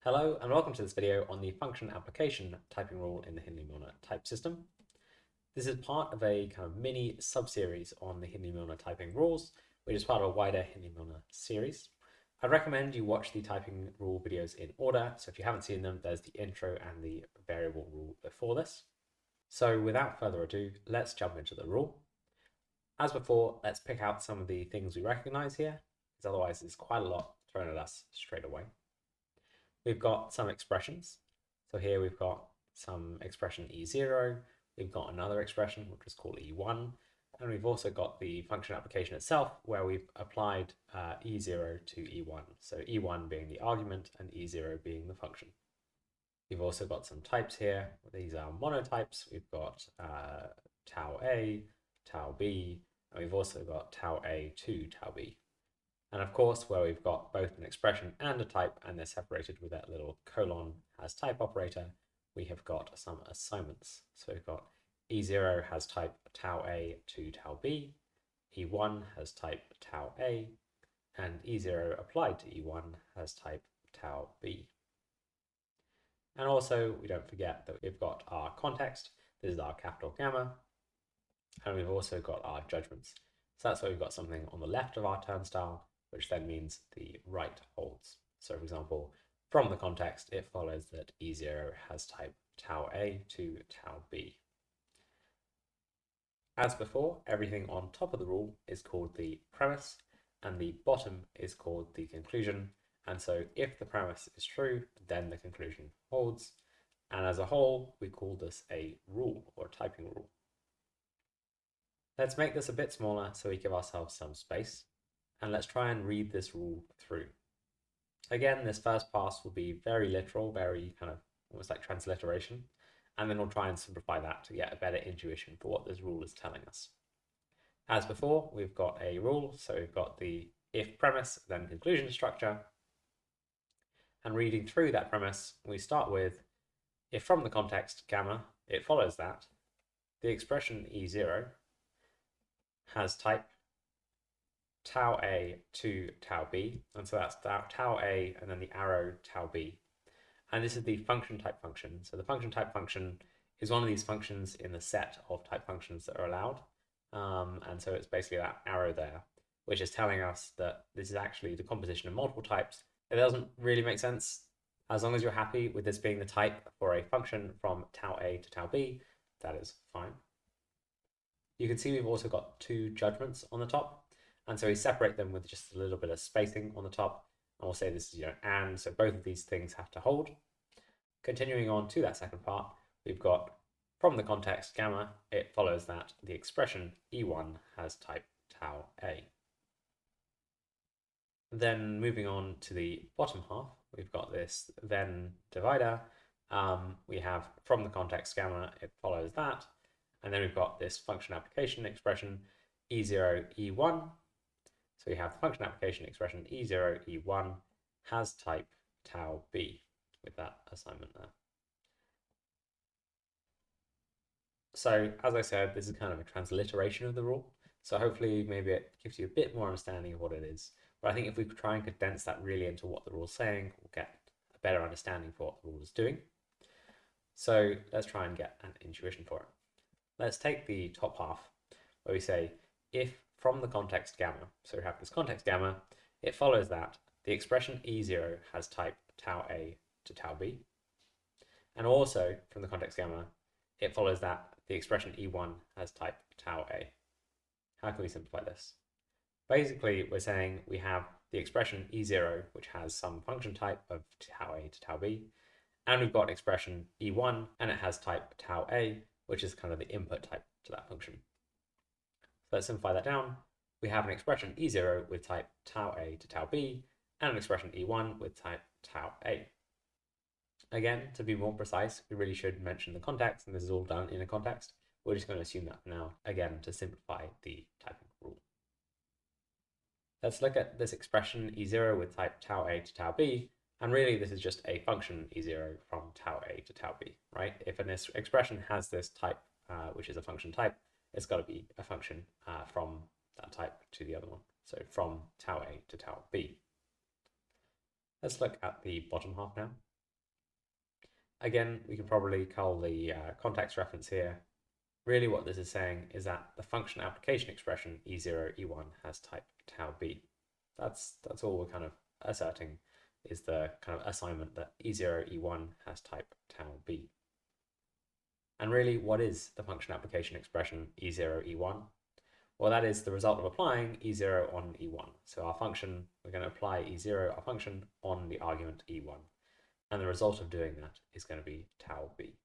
Hello and welcome to this video on the function application typing rule in the Hindley-Milner type system. This is part of a kind of mini subseries on the Hindley-Milner typing rules, which is part of a wider Hindley-Milner series. I'd recommend you watch the typing rule videos in order, so if you haven't seen them, there's the intro and the variable rule before this. So without further ado, let's jump into the rule. As before, let's pick out some of the things we recognize here, because otherwise there's quite a lot thrown at us straight away. We've got some expressions. So here we've got some expression E0, we've got another expression which is called E1, and we've also got the function application itself where we've applied E0 to E1. So E1 being the argument and E0 being the function. We've also got some types here. These are monotypes. We've got tau A, tau B, and we've also got tau A to tau B. And of course, where we've got both an expression and a type, and they're separated with that little colon has type operator, we have got some assignments. So we've got E0 has type tau A to tau B, E1 has type tau A, and E0 applied to E1 has type tau B. And also, we don't forget that we've got our context, this is our capital gamma, and we've also got our judgments. So that's why we've got something on the left of our turnstile, which then means the right holds. So for example, from the context, it follows that E0 has type tau A to tau B. As before, everything on top of the rule is called the premise, and the bottom is called the conclusion. And so if the premise is true, then the conclusion holds. And as a whole, we call this a rule or a typing rule. Let's make this a bit smaller so we give ourselves some space. And let's try and read this rule through. Again, this first pass will be very literal, very kind of almost like transliteration, and then we'll try and simplify that to get a better intuition for what this rule is telling us. As before, we've got a rule, so we've got the if premise, then conclusion structure, and reading through that premise, we start with if from the context gamma, it follows that the expression E0 has type tau A to tau B, and so that's tau A and then the arrow tau B. And this is the function type function. So the function type function is one of these functions in the set of type functions that are allowed. And so it's basically that arrow there, which is telling us that this is actually the composition of multiple types. It doesn't really make sense. As long as you're happy with this being the type for a function from tau A to tau B, that is fine. You can see we've also got two judgments on the top. And so we separate them with just a little bit of spacing on the top. And we'll say this is, and so both of these things have to hold. Continuing on to that second part, we've got from the context gamma, it follows that the expression E1 has type tau A. Then moving on to the bottom half, we've got this then divider. We have from the context gamma, it follows that. And then we've got this function application expression E0, E1. So we have the function application expression E0, E1 has type tau B with that assignment there. So as I said, this is kind of a transliteration of the rule. So hopefully maybe it gives you a bit more understanding of what it is. But I think if we try and condense that really into what the rule is saying, we'll get a better understanding for what the rule is doing. So let's try and get an intuition for it. Let's take the top half where we say if from the context gamma, so we have this context gamma, it follows that the expression E0 has type tau A to tau B. And also from the context gamma, it follows that the expression E1 has type tau A. How can we simplify this? Basically, we're saying we have the expression E0, which has some function type of tau A to tau B, and we've got expression E1, and it has type tau A, which is kind of the input type to that function. So let's simplify that down. We have an expression E0 with type tau A to tau B, and an expression E1 with type tau A. Again, to be more precise, we really should mention the context, and this is all done in a context. We're just going to assume that for now, again, to simplify the typing rule. Let's look at this expression E0 with type tau A to tau B, and really this is just a function E0 from tau A to tau B, right? If an expression has this type, which is a function type, it's got to be a function from that type to the other one. So from tau A to tau B. Let's look at the bottom half now. Again, we can probably call the context reference here. Really what this is saying is that the function application expression E0, E1 has type tau b. That's all we're kind of asserting, is the kind of assignment that E0, E1 has type tau b. And really, what is the function application expression E0, E1? Well, that is the result of applying E0 on E1. So our function, we're going to apply E0, our function, on the argument E1. And the result of doing that is going to be tau b.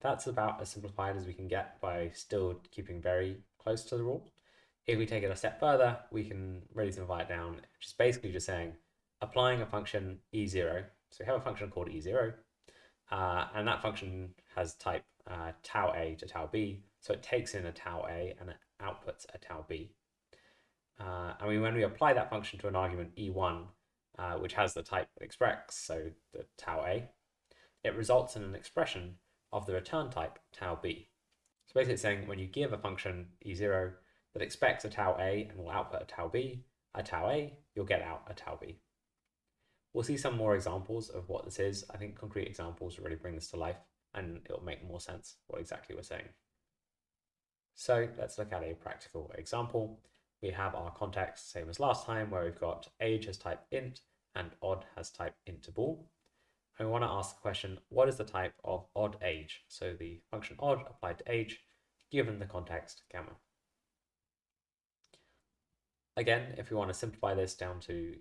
That's about as simplified as we can get by still keeping very close to the rule. If we take it a step further, we can really simplify it down, which is basically just saying applying a function E0. So we have a function called E0, and that function has type tau a to tau b. So it takes in a tau a and it outputs a tau b. And when we apply that function to an argument E1, which has the type express, so the tau a, it results in an expression of the return type tau b. So basically it's saying when you give a function E0 that expects a tau a and will output a tau b, a tau a, you'll get out a tau b. We'll see some more examples of what this is. I think concrete examples really bring this to life and it'll make more sense what exactly we're saying. So let's look at a practical example. We have our context, same as last time, where we've got age has type int and odd has type int to bool. And we want to ask the question, what is the type of odd age? So the function odd applied to age, given the context gamma. Again, if we want to simplify this down to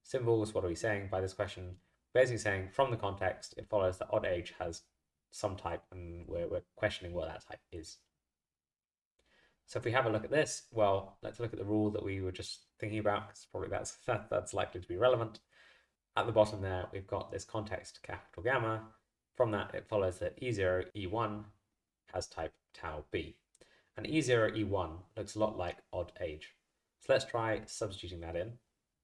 symbols, what are we saying by this question? Basically saying from the context, it follows that odd age has some type, and we're questioning what that type is. So if we have a look at this, well, let's look at the rule that we were just thinking about, because probably that's likely to be relevant. At the bottom there, we've got this context capital gamma. From that, it follows that E0, E1 has type tau b. And E0, E1 looks a lot like odd age. So let's try substituting that in,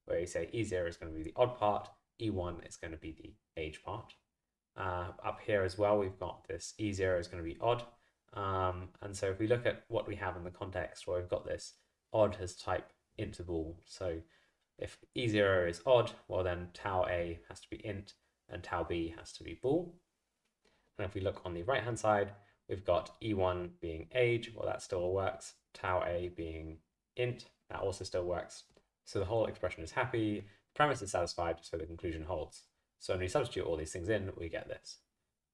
where you say E0 is going to be the odd part, E1 is going to be the age part. Up here as well, we've got this E0 is going to be odd. And so if we look at what we have in the context where we've got this odd has type int to bool. So if E0 is odd, well then tau a has to be int and tau b has to be bool. And if we look on the right hand side, we've got E1 being age, well that still works. Tau a being int, that also still works. So the whole expression is happy, the premise is satisfied, so the conclusion holds. So when we substitute all these things in, we get this.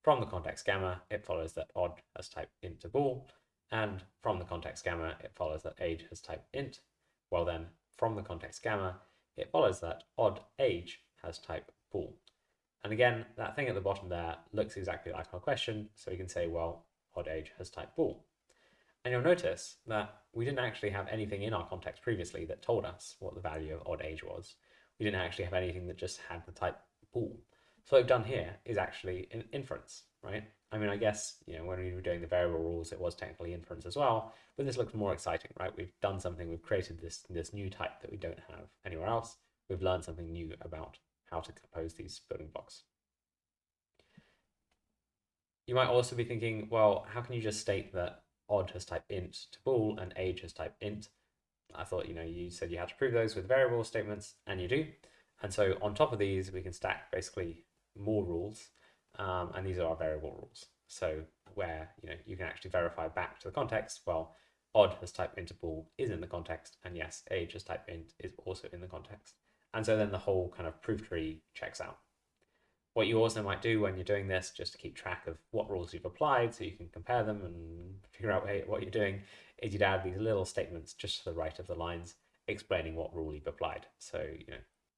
From the context gamma, it follows that odd has type int to bool, and from the context gamma, it follows that age has type int. Well then, from the context gamma, it follows that odd age has type bool. And again, that thing at the bottom there looks exactly like our question, so we can say, well, odd age has type bool. And you'll notice that we didn't actually have anything in our context previously that told us what the value of odd age was. We didn't actually have anything that just had the type bool. So what we've done here is actually an inference, right? I mean, I guess, when we were doing the variable rules, it was technically inference as well, but this looks more exciting, right? We've done something, we've created this new type that we don't have anywhere else. We've learned something new about how to compose these building blocks. You might also be thinking, well, how can you just state that odd has type int to bool and age has type int? I thought, you said you had to prove those with variable statements, and you do. And so on top of these, we can stack basically more rules, and these are our variable rules. So where you can actually verify back to the context, well, odd has type int to bool is in the context, and yes, age has type int is also in the context. And so then the whole kind of proof tree checks out. What you also might do when you're doing this, just to keep track of what rules you've applied so you can compare them and figure out what you're doing, is you'd add these little statements just to the right of the lines explaining what rule you've applied. So,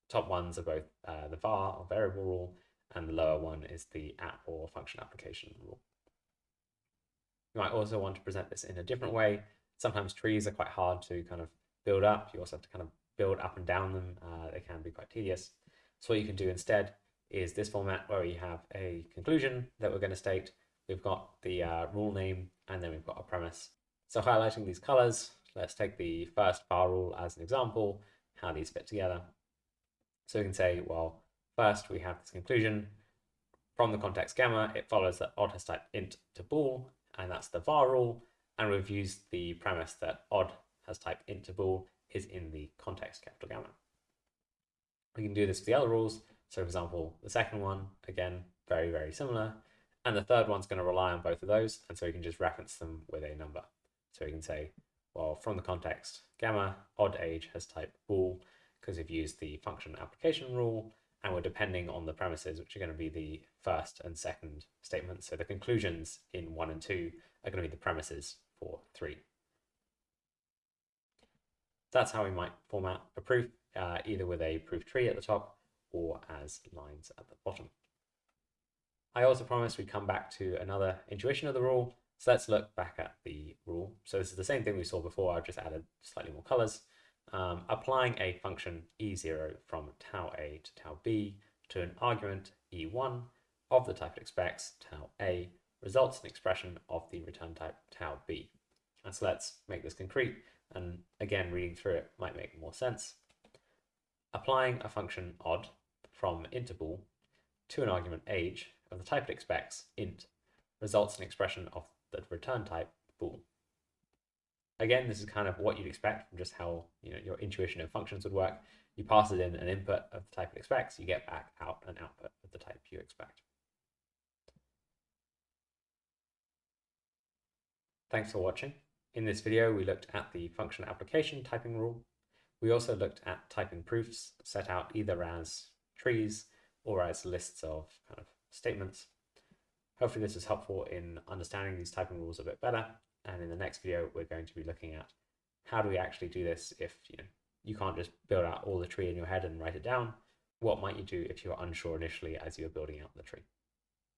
top ones are both the var or variable rule, and the lower one is the app or function application rule. You might also want to present this in a different way. Sometimes trees are quite hard to kind of build up. You also have to kind of build up and down them. They can be quite tedious. So what you can do instead is this format where we have a conclusion that we're going to state. We've got the rule name, and then we've got a premise. So highlighting these colors, let's take the first var rule as an example, how these fit together. So we can say, well, first we have this conclusion. From the context gamma, it follows that odd has type int to bool, and that's the var rule. And we've used the premise that odd has type int to bool is in the context capital gamma. We can do this for the other rules. So for example, the second one, again, very, very similar. And the third one's going to rely on both of those. And so we can just reference them with a number. So we can say, well, from the context, gamma odd age has type bool because we've used the function application rule and we're depending on the premises, which are going to be the first and second statements. So the conclusions in 1 and 2 are going to be the premises for 3. That's how we might format a proof, either with a proof tree at the top or as lines at the bottom. I also promised we'd come back to another intuition of the rule. So let's look back at the rule. So this is the same thing we saw before. I've just added slightly more colors. Applying a function e0 from tau a to tau b to an argument e1 of the type it expects, tau a, results in expression of the return type tau b. And so let's make this concrete. And again, reading through it might make more sense. Applying a function odd from int bool to an argument age of the type it expects, int, results in expression of the return type bool. Again, this is kind of what you'd expect from just how your intuition of functions would work. You pass it in an input of the type it expects, you get back out an output of the type you expect. Thanks for watching. In this video, we looked at the function application typing rule. We also looked at typing proofs set out either as trees or as lists of kind of statements. Hopefully this is helpful in understanding these typing rules a bit better. And in the next video, we're going to be looking at how do we actually do this if you can't just build out all the tree in your head and write it down. What might you do if you're unsure initially as you're building out the tree?